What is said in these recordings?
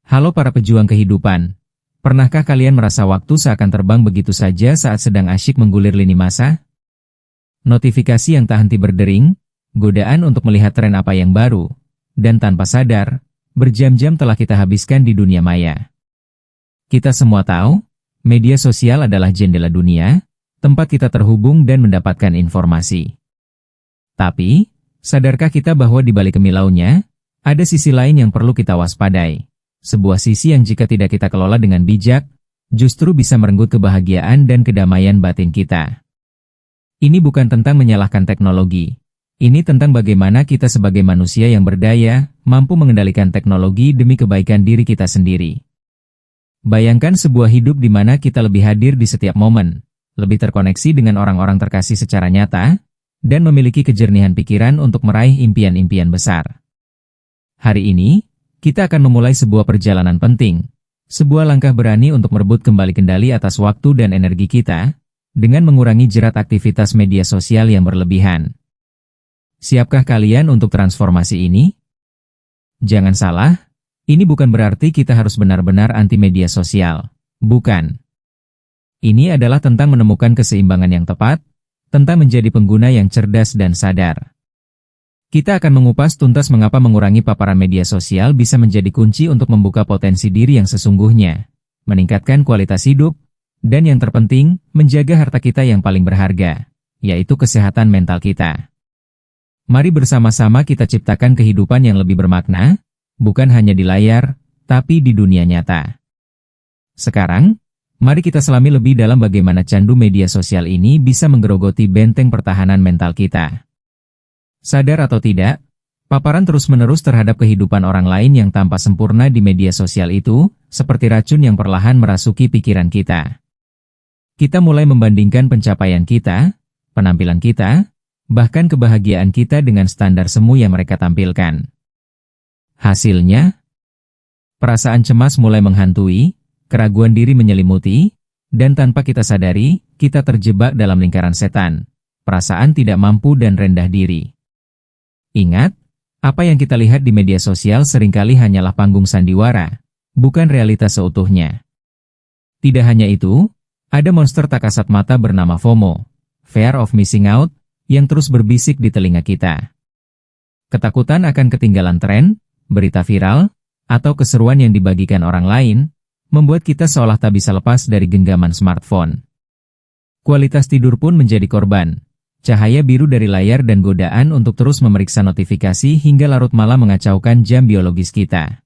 Halo para pejuang kehidupan. Pernahkah kalian merasa waktu seakan terbang begitu saja saat sedang asyik menggulir lini masa? Notifikasi yang tak henti berdering, godaan untuk melihat tren apa yang baru, dan tanpa sadar, berjam-jam telah kita habiskan di dunia maya. Kita semua tahu, media sosial adalah jendela dunia, tempat kita terhubung dan mendapatkan informasi. Tapi, sadarkah kita bahwa di balik kemilaunya, ada sisi lain yang perlu kita waspadai? Sebuah sisi yang jika tidak kita kelola dengan bijak, justru bisa merenggut kebahagiaan dan kedamaian batin kita. Ini bukan tentang menyalahkan teknologi. Ini tentang bagaimana kita sebagai manusia yang berdaya, mampu mengendalikan teknologi demi kebaikan diri kita sendiri. Bayangkan sebuah hidup di mana kita lebih hadir di setiap momen, lebih terkoneksi dengan orang-orang terkasih secara nyata, dan memiliki kejernihan pikiran untuk meraih impian-impian besar. Hari ini, kita akan memulai sebuah perjalanan penting, sebuah langkah berani untuk merebut kembali kendali atas waktu dan energi kita, dengan mengurangi jerat aktivitas media sosial yang berlebihan. Siapkah kalian untuk transformasi ini? Jangan salah, ini bukan berarti kita harus benar-benar anti media sosial. Bukan. Ini adalah tentang menemukan keseimbangan yang tepat, tentang menjadi pengguna yang cerdas dan sadar. Kita akan mengupas tuntas mengapa mengurangi paparan media sosial bisa menjadi kunci untuk membuka potensi diri yang sesungguhnya, meningkatkan kualitas hidup, dan yang terpenting, menjaga harta kita yang paling berharga, yaitu kesehatan mental kita. Mari bersama-sama kita ciptakan kehidupan yang lebih bermakna, bukan hanya di layar, tapi di dunia nyata. Sekarang, mari kita selami lebih dalam bagaimana candu media sosial ini bisa menggerogoti benteng pertahanan mental kita. Sadar atau tidak, paparan terus-menerus terhadap kehidupan orang lain yang tampak sempurna di media sosial itu, seperti racun yang perlahan merasuki pikiran kita. Kita mulai membandingkan pencapaian kita, penampilan kita, bahkan kebahagiaan kita dengan standar semu yang mereka tampilkan. Hasilnya, perasaan cemas mulai menghantui, keraguan diri menyelimuti, dan tanpa kita sadari, kita terjebak dalam lingkaran setan, perasaan tidak mampu dan rendah diri. Ingat, apa yang kita lihat di media sosial seringkali hanyalah panggung sandiwara, bukan realitas seutuhnya. Tidak hanya itu, ada monster tak kasat mata bernama FOMO, Fear of Missing Out, yang terus berbisik di telinga kita. Ketakutan akan ketinggalan tren, berita viral, atau keseruan yang dibagikan orang lain, membuat kita seolah tak bisa lepas dari genggaman smartphone. Kualitas tidur pun menjadi korban. Cahaya biru dari layar dan godaan untuk terus memeriksa notifikasi hingga larut malam mengacaukan jam biologis kita.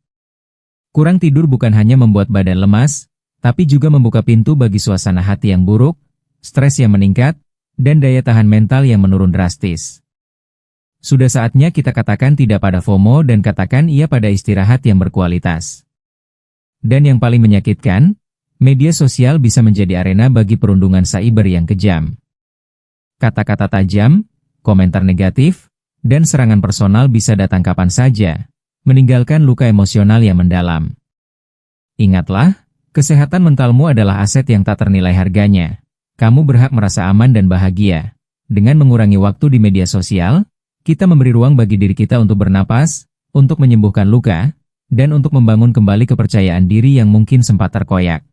Kurang tidur bukan hanya membuat badan lemas, tapi juga membuka pintu bagi suasana hati yang buruk, stres yang meningkat, dan daya tahan mental yang menurun drastis. Sudah saatnya kita katakan tidak pada FOMO dan katakan iya pada istirahat yang berkualitas. Dan yang paling menyakitkan, media sosial bisa menjadi arena bagi perundungan cyber yang kejam. Kata-kata tajam, komentar negatif, dan serangan personal bisa datang kapan saja, meninggalkan luka emosional yang mendalam. Ingatlah, kesehatan mentalmu adalah aset yang tak ternilai harganya. Kamu berhak merasa aman dan bahagia. Dengan mengurangi waktu di media sosial, kita memberi ruang bagi diri kita untuk bernapas, untuk menyembuhkan luka, dan untuk membangun kembali kepercayaan diri yang mungkin sempat terkoyak.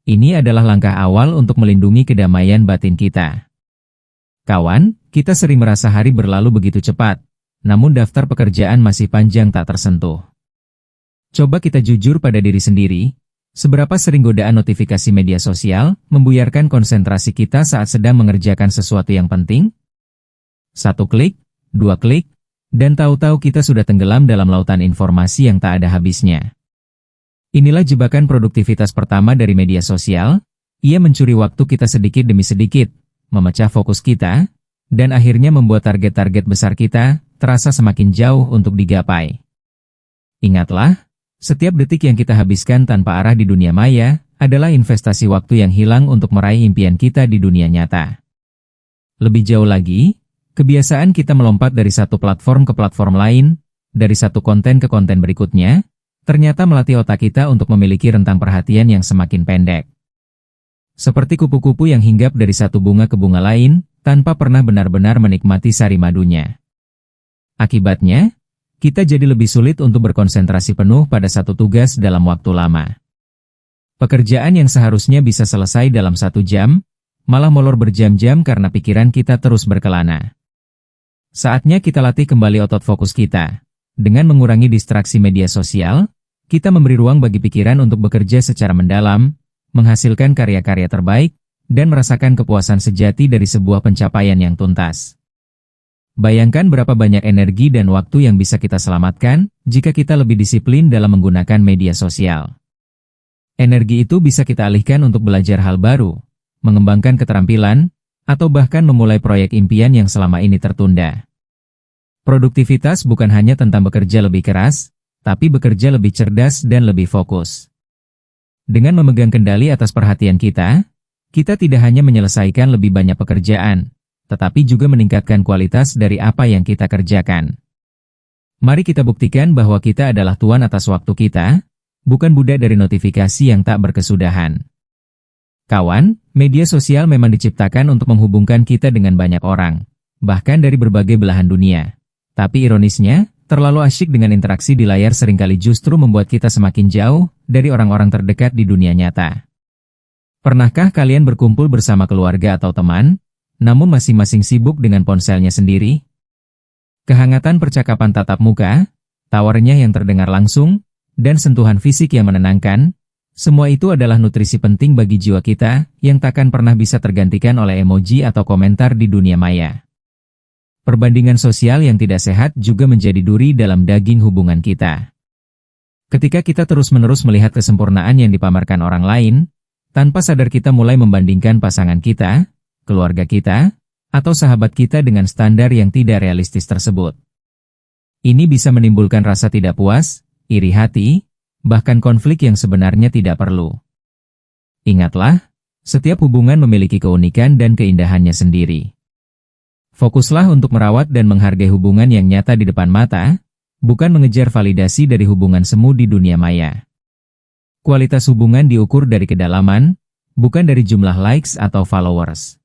Ini adalah langkah awal untuk melindungi kedamaian batin kita. Kawan, kita sering merasa hari berlalu begitu cepat, namun daftar pekerjaan masih panjang tak tersentuh. Coba kita jujur pada diri sendiri, seberapa sering godaan notifikasi media sosial membuyarkan konsentrasi kita saat sedang mengerjakan sesuatu yang penting? 1 klik, 2 klik, dan tahu-tahu kita sudah tenggelam dalam lautan informasi yang tak ada habisnya. Inilah jebakan produktivitas pertama dari media sosial, ia mencuri waktu kita sedikit demi sedikit, memecah fokus kita, dan akhirnya membuat target-target besar kita terasa semakin jauh untuk digapai. Ingatlah, setiap detik yang kita habiskan tanpa arah di dunia maya adalah investasi waktu yang hilang untuk meraih impian kita di dunia nyata. Lebih jauh lagi, kebiasaan kita melompat dari satu platform ke platform lain, dari satu konten ke konten berikutnya, ternyata melatih otak kita untuk memiliki rentang perhatian yang semakin pendek. Seperti kupu-kupu yang hinggap dari satu bunga ke bunga lain, tanpa pernah benar-benar menikmati sari madunya. Akibatnya, kita jadi lebih sulit untuk berkonsentrasi penuh pada satu tugas dalam waktu lama. Pekerjaan yang seharusnya bisa selesai dalam 1 jam, malah molor berjam-jam karena pikiran kita terus berkelana. Saatnya kita latih kembali otot fokus kita. Dengan mengurangi distraksi media sosial, kita memberi ruang bagi pikiran untuk bekerja secara mendalam, menghasilkan karya-karya terbaik, dan merasakan kepuasan sejati dari sebuah pencapaian yang tuntas. Bayangkan berapa banyak energi dan waktu yang bisa kita selamatkan jika kita lebih disiplin dalam menggunakan media sosial. Energi itu bisa kita alihkan untuk belajar hal baru, mengembangkan keterampilan, atau bahkan memulai proyek impian yang selama ini tertunda. Produktivitas bukan hanya tentang bekerja lebih keras, tapi bekerja lebih cerdas dan lebih fokus. Dengan memegang kendali atas perhatian kita tidak hanya menyelesaikan lebih banyak pekerjaan, tetapi juga meningkatkan kualitas dari apa yang kita kerjakan. Mari kita buktikan bahwa kita adalah tuan atas waktu kita, bukan budak dari notifikasi yang tak berkesudahan. Kawan, media sosial memang diciptakan untuk menghubungkan kita dengan banyak orang, bahkan dari berbagai belahan dunia. Tapi ironisnya, terlalu asyik dengan interaksi di layar seringkali justru membuat kita semakin jauh dari orang-orang terdekat di dunia nyata. Pernahkah kalian berkumpul bersama keluarga atau teman, namun masing-masing sibuk dengan ponselnya sendiri? Kehangatan percakapan tatap muka, tawarnya yang terdengar langsung, dan sentuhan fisik yang menenangkan, semua itu adalah nutrisi penting bagi jiwa kita yang takkan pernah bisa tergantikan oleh emoji atau komentar di dunia maya. Perbandingan sosial yang tidak sehat juga menjadi duri dalam daging hubungan kita. Ketika kita terus-menerus melihat kesempurnaan yang dipamerkan orang lain, tanpa sadar kita mulai membandingkan pasangan kita, keluarga kita, atau sahabat kita dengan standar yang tidak realistis tersebut. Ini bisa menimbulkan rasa tidak puas, iri hati, bahkan konflik yang sebenarnya tidak perlu. Ingatlah, setiap hubungan memiliki keunikan dan keindahannya sendiri. Fokuslah untuk merawat dan menghargai hubungan yang nyata di depan mata, bukan mengejar validasi dari hubungan semu di dunia maya. Kualitas hubungan diukur dari kedalaman, bukan dari jumlah likes atau followers.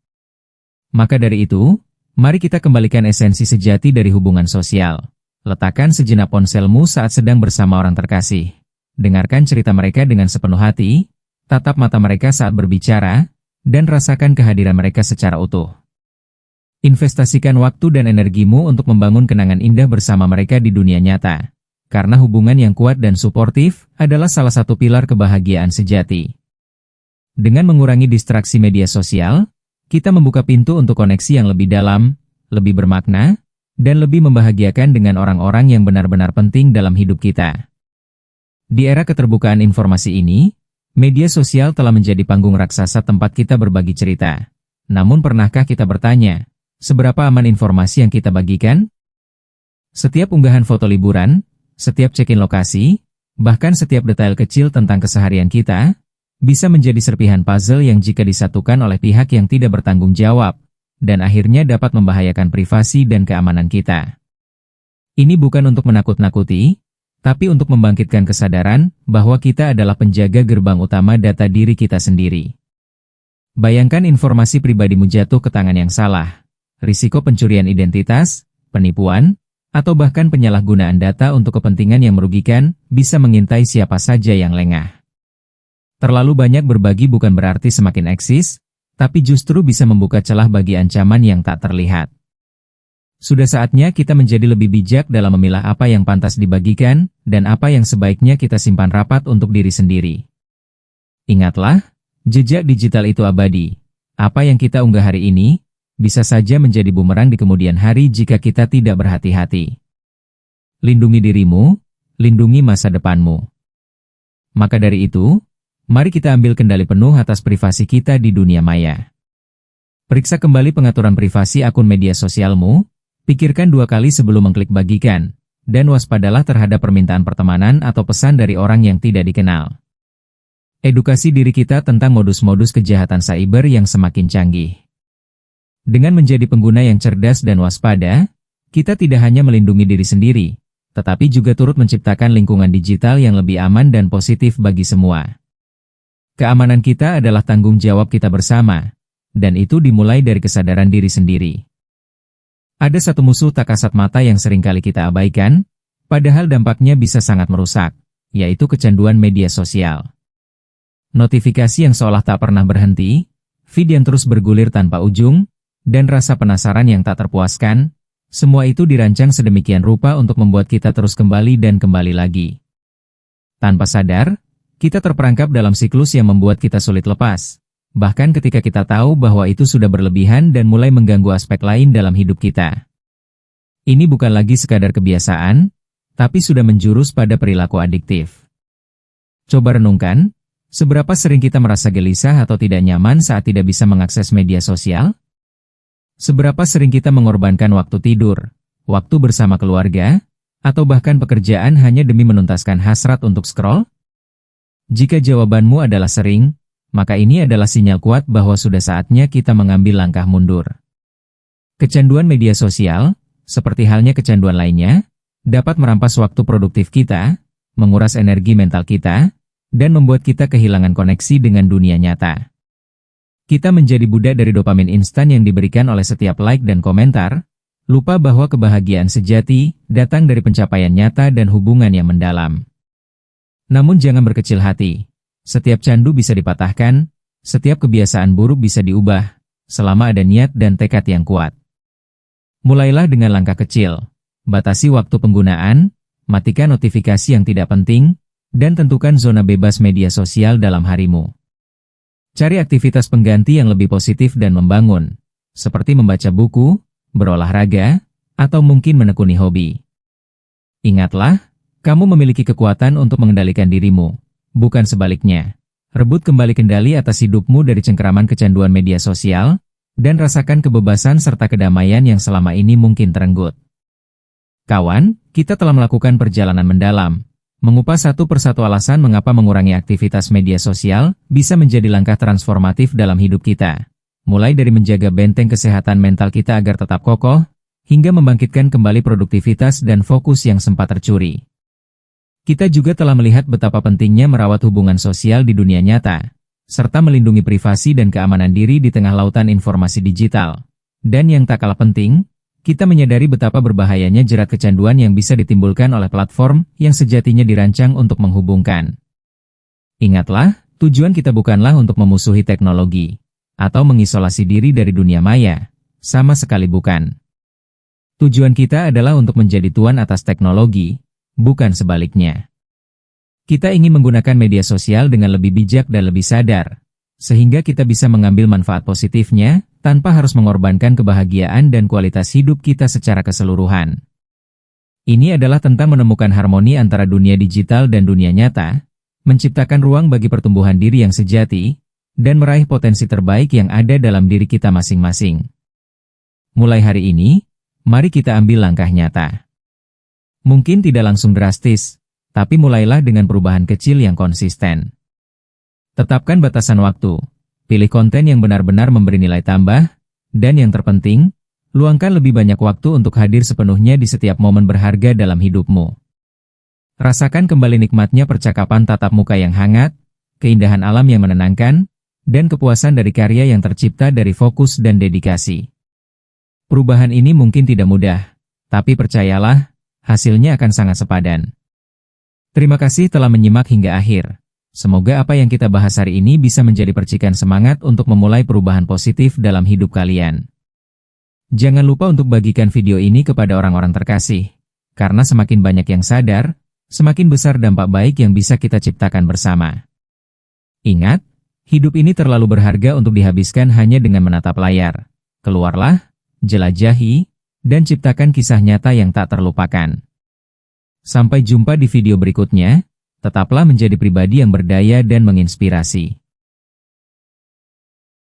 Maka dari itu, mari kita kembalikan esensi sejati dari hubungan sosial. Letakkan sejenak ponselmu saat sedang bersama orang terkasih. Dengarkan cerita mereka dengan sepenuh hati, tatap mata mereka saat berbicara, dan rasakan kehadiran mereka secara utuh. Investasikan waktu dan energimu untuk membangun kenangan indah bersama mereka di dunia nyata. Karena hubungan yang kuat dan suportif adalah salah satu pilar kebahagiaan sejati. Dengan mengurangi distraksi media sosial, kita membuka pintu untuk koneksi yang lebih dalam, lebih bermakna, dan lebih membahagiakan dengan orang-orang yang benar-benar penting dalam hidup kita. Di era keterbukaan informasi ini, media sosial telah menjadi panggung raksasa tempat kita berbagi cerita. Namun pernahkah kita bertanya, seberapa aman informasi yang kita bagikan? Setiap unggahan foto liburan, setiap check-in lokasi, bahkan setiap detail kecil tentang keseharian kita, bisa menjadi serpihan puzzle yang jika disatukan oleh pihak yang tidak bertanggung jawab, dan akhirnya dapat membahayakan privasi dan keamanan kita. Ini bukan untuk menakut-nakuti, tapi untuk membangkitkan kesadaran bahwa kita adalah penjaga gerbang utama data diri kita sendiri. Bayangkan informasi pribadimu jatuh ke tangan yang salah. Risiko pencurian identitas, penipuan, atau bahkan penyalahgunaan data untuk kepentingan yang merugikan bisa mengintai siapa saja yang lengah. Terlalu banyak berbagi bukan berarti semakin eksis, tapi justru bisa membuka celah bagi ancaman yang tak terlihat. Sudah saatnya kita menjadi lebih bijak dalam memilah apa yang pantas dibagikan, dan apa yang sebaiknya kita simpan rapat untuk diri sendiri. Ingatlah, jejak digital itu abadi. Apa yang kita unggah hari ini, bisa saja menjadi bumerang di kemudian hari jika kita tidak berhati-hati. Lindungi dirimu, lindungi masa depanmu. Maka dari itu, mari kita ambil kendali penuh atas privasi kita di dunia maya. Periksa kembali pengaturan privasi akun media sosialmu, pikirkan 2 kali sebelum mengklik bagikan, dan waspadalah terhadap permintaan pertemanan atau pesan dari orang yang tidak dikenal. Edukasi diri kita tentang modus-modus kejahatan cyber yang semakin canggih. Dengan menjadi pengguna yang cerdas dan waspada, kita tidak hanya melindungi diri sendiri, tetapi juga turut menciptakan lingkungan digital yang lebih aman dan positif bagi semua. Keamanan kita adalah tanggung jawab kita bersama, dan itu dimulai dari kesadaran diri sendiri. Ada satu musuh tak kasat mata yang seringkali kita abaikan, Padahal dampaknya bisa sangat merusak, yaitu kecanduan media sosial. Notifikasi yang seolah tak pernah berhenti, feed yang terus bergulir tanpa ujung, dan rasa penasaran yang tak terpuaskan, semua itu dirancang sedemikian rupa untuk membuat kita terus kembali dan kembali lagi. Tanpa sadar, kita terperangkap dalam siklus yang membuat kita sulit lepas, bahkan ketika kita tahu bahwa itu sudah berlebihan dan mulai mengganggu aspek lain dalam hidup kita. Ini bukan lagi sekadar kebiasaan, tapi sudah menjurus pada perilaku adiktif. Coba renungkan, seberapa sering kita merasa gelisah atau tidak nyaman saat tidak bisa mengakses media sosial? Seberapa sering kita mengorbankan waktu tidur, waktu bersama keluarga, atau bahkan pekerjaan hanya demi menuntaskan hasrat untuk scroll? Jika jawabanmu adalah sering, maka ini adalah sinyal kuat bahwa sudah saatnya kita mengambil langkah mundur. Kecanduan media sosial, seperti halnya kecanduan lainnya, dapat merampas waktu produktif kita, menguras energi mental kita, dan membuat kita kehilangan koneksi dengan dunia nyata. Kita menjadi budak dari dopamin instan yang diberikan oleh setiap like dan komentar, lupa bahwa kebahagiaan sejati datang dari pencapaian nyata dan hubungan yang mendalam. Namun jangan berkecil hati. Setiap candu bisa dipatahkan, setiap kebiasaan buruk bisa diubah, selama ada niat dan tekad yang kuat. Mulailah dengan langkah kecil. Batasi waktu penggunaan, matikan notifikasi yang tidak penting, dan tentukan zona bebas media sosial dalam harimu. Cari aktivitas pengganti yang lebih positif dan membangun, seperti membaca buku, berolahraga, atau mungkin menekuni hobi. Ingatlah, kamu memiliki kekuatan untuk mengendalikan dirimu, bukan sebaliknya. Rebut kembali kendali atas hidupmu dari cengkeraman kecanduan media sosial, dan rasakan kebebasan serta kedamaian yang selama ini mungkin terenggut. Kawan, kita telah melakukan perjalanan mendalam, mengupas satu persatu alasan mengapa mengurangi aktivitas media sosial bisa menjadi langkah transformatif dalam hidup kita. Mulai dari menjaga benteng kesehatan mental kita agar tetap kokoh, hingga membangkitkan kembali produktivitas dan fokus yang sempat tercuri. Kita juga telah melihat betapa pentingnya merawat hubungan sosial di dunia nyata, serta melindungi privasi dan keamanan diri di tengah lautan informasi digital. Dan yang tak kalah penting, kita menyadari betapa berbahayanya jerat kecanduan yang bisa ditimbulkan oleh platform yang sejatinya dirancang untuk menghubungkan. Ingatlah, tujuan kita bukanlah untuk memusuhi teknologi, atau mengisolasi diri dari dunia maya, sama sekali bukan. Tujuan kita adalah untuk menjadi tuan atas teknologi, bukan sebaliknya. Kita ingin menggunakan media sosial dengan lebih bijak dan lebih sadar, sehingga kita bisa mengambil manfaat positifnya, tanpa harus mengorbankan kebahagiaan dan kualitas hidup kita secara keseluruhan. Ini adalah tentang menemukan harmoni antara dunia digital dan dunia nyata, menciptakan ruang bagi pertumbuhan diri yang sejati, dan meraih potensi terbaik yang ada dalam diri kita masing-masing. Mulai hari ini, mari kita ambil langkah nyata. Mungkin tidak langsung drastis, tapi mulailah dengan perubahan kecil yang konsisten. Tetapkan batasan waktu. Pilih konten yang benar-benar memberi nilai tambah, dan yang terpenting, luangkan lebih banyak waktu untuk hadir sepenuhnya di setiap momen berharga dalam hidupmu. Rasakan kembali nikmatnya percakapan tatap muka yang hangat, keindahan alam yang menenangkan, dan kepuasan dari karya yang tercipta dari fokus dan dedikasi. Perubahan ini mungkin tidak mudah, tapi percayalah, hasilnya akan sangat sepadan. Terima kasih telah menyimak hingga akhir. Semoga apa yang kita bahas hari ini bisa menjadi percikan semangat untuk memulai perubahan positif dalam hidup kalian. Jangan lupa untuk bagikan video ini kepada orang-orang terkasih, karena semakin banyak yang sadar, semakin besar dampak baik yang bisa kita ciptakan bersama. Ingat, hidup ini terlalu berharga untuk dihabiskan hanya dengan menatap layar. Keluarlah, jelajahi, dan ciptakan kisah nyata yang tak terlupakan. Sampai jumpa di video berikutnya. Tetaplah menjadi pribadi yang berdaya dan menginspirasi.